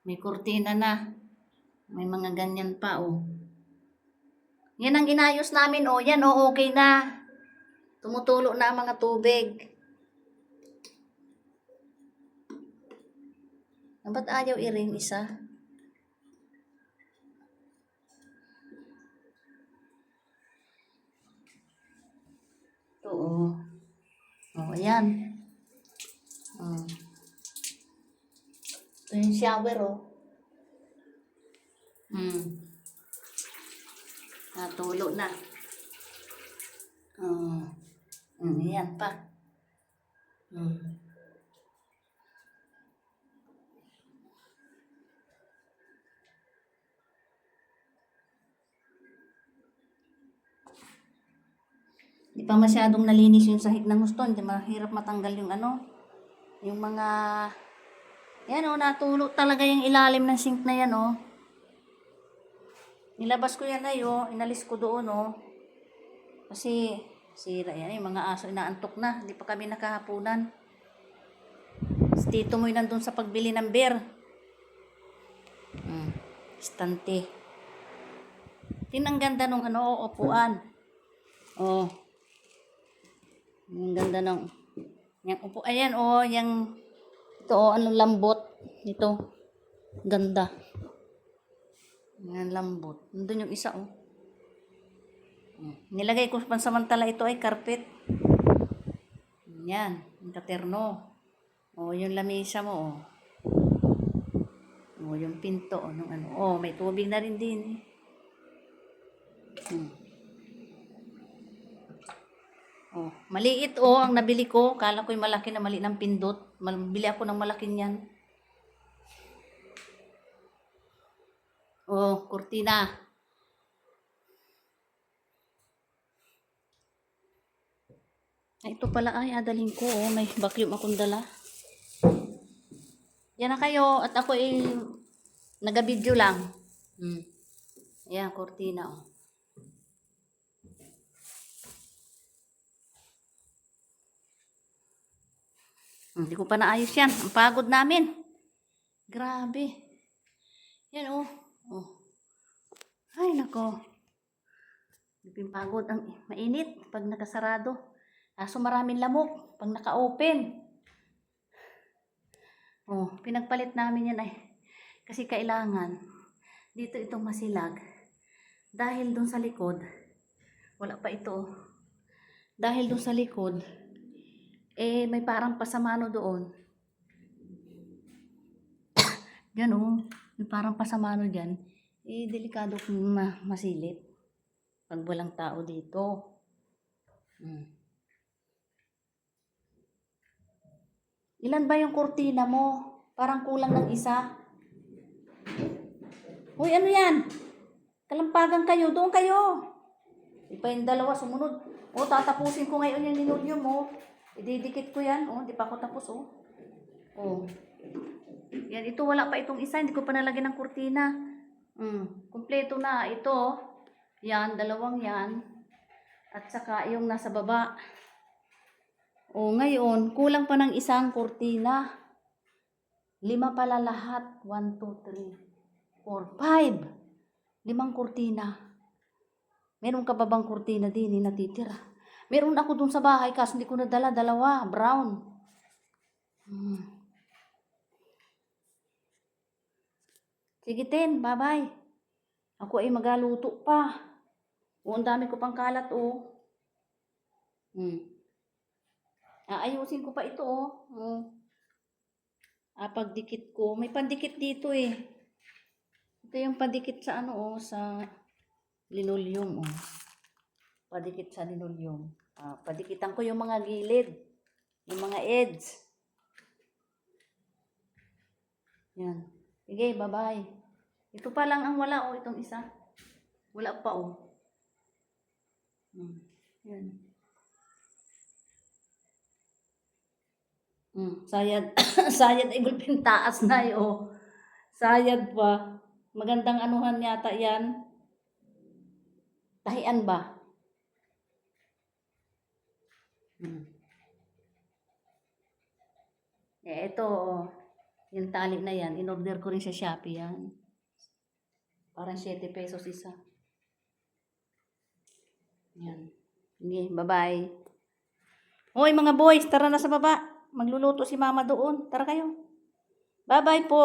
May kurtina na. May mga ganyan pa, oh. Yan ang inayos namin, oh. Yan, oh, okay na. Tumutulo na ang mga tubig. Ba't ayaw i-ring isa? Ito, oh. Oh, ayan. Oh. Ito yung shower, oh. Natulo na. Oh. Ayan pa. Di pa masyadong nalinis yung sahig ng gusto. Hindi mahirap matanggal yung ano. Yung mga... Yan, oh, natulo talaga yung ilalim ng sink na yan, oh. Nilabas ko yan ay, oh. Inalis ko doon, oh. Kasi sira yan. Yung mga aso inaantok na. Hindi pa kami nakahapunan. Tito mo'y nandun sa pagbili ng beer. Stante. Tingnan ganda nung ano, upuan. Oh. Ang ganda ng yung upo. Ayan, oh. Yung ito, oh. Ano lambot. Ito. Ganda. Yan, lambot. Nandun yung isa, oh. Nilagay ko pansamantala ito ay carpet. Yan. Yung katerno. Oh, yung lamesa mo, oh. Oh, yung pinto, oh, nung ano. Oh, may tubig na rin din, eh. Oh, maliit, oh, ang nabili ko. Kala ko yung malaki na mali ng pindot. Bili ako ng malaki niyan. Oh, kurtina. Ay, ito pala ay adalhin ko, oh. May vacuum akong dala. Yan na kayo. At ako ay naga-video lang. Ayan, kurtina, oh. Hindi ko pa naayos yan. Ang pagod namin. Grabe. Yan, oh. Oh. Ay, nako. Hindi pagod. Ang mainit pag nakasarado. Kaso maraming lamok pag naka-open. Oh, pinagpalit namin yan ay. Kasi kailangan dito itong masilag. Dahil dun sa likod, wala pa ito. Dahil dun sa likod, eh may parang pasamano doon. Diyan, oh, may parang pasamano dyan. Eh, delikado kung masilip. Pag walang tao dito. Ilan ba yung kurtina mo? Parang kulang ng isa. Uy, ano yan? Kalampagan kayo. Doon kayo. Ipa yung dalawa sumunod. O, tatapusin ko ngayon yung linoleum mo. Ididikit ko yan. O, di pa ako tapos, o. O. Yan, ito wala pa itong isa. Hindi ko pa nalagyan ng kurtina. Kompleto na. Ito, yan, dalawang yan. At saka yung nasa baba. O, ngayon, kulang pa ng isang kurtina. 5 pala lahat. 1, 2, 3, 4, 5. 5 kurtina. Meron ka ba bang kurtina din natitira? Meron ako dun sa bahay kasi hindi ko nadala. 2, brown. Sige, Ten, bye-bye. Ako ay magaluto pa. O, ang dami ko pang kalat, oh. Aayusin ko pa ito, oh. Pagdikit ko. May pandikit dito, eh. Ito yung pandikit sa ano, oh, sa linoleum, oh. Padikit sa linoleum. Padikitan ko yung mga gilid. Yung mga edge. Yan. Sige, bye-bye. Ito pa lang ang wala, oh, itong isa. Wala pa, oh. Yan. Sayad. Sayad ay gulping taas na, eh, oh. Sayad pa. Magandang anuhan yata yan. Tahian ba? Ito, oh. Yung tali na yan, in-order ko rin sa Shopee yan. Parang 7 pesos isa. Yan. Sige, bye-bye. Hoy mga boys, tara na sa baba. Magluluto si mama doon. Tara kayo. Bye-bye po.